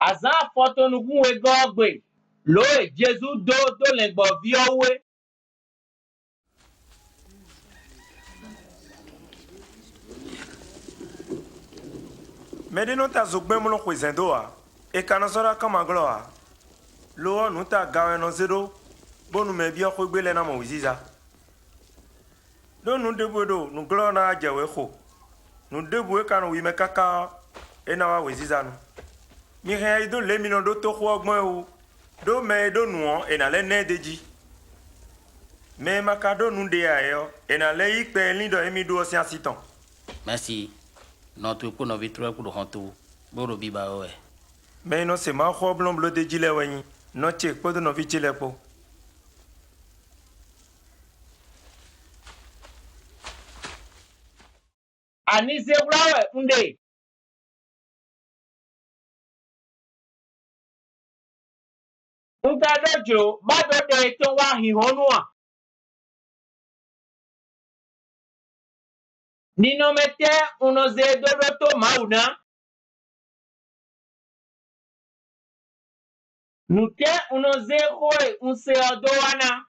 Azan foto nugu we gogbe. Lo e Jesu do le gbo viowe. Medino ta zogbe mulo kwezendo a. E kana sora kama glo a. Lo nu ta gawe no zero. Bonu me bio kwegbe le na mo wiziza. Do nu debodo nu glo na jawe kho. Nu debu e kanu wi me kaka e na wa wiziza nu. Mi he ido le mi no do to kho ogbon o. Do me do nu e na le ne deji. Me makado nu de ayo e na le ikpe lindo emi do osi asitan. Merci. Notre pour nos vitres pour le retour. Boro biba oe. Mais non c'est ma kho blon blo deji le weni. No che po do no vichi le po. Anise brawe unde. Unta dojo ba do de to wa hihonu a. Nino mete uno ze to mauna. Nute uno ze hoe un se odoana.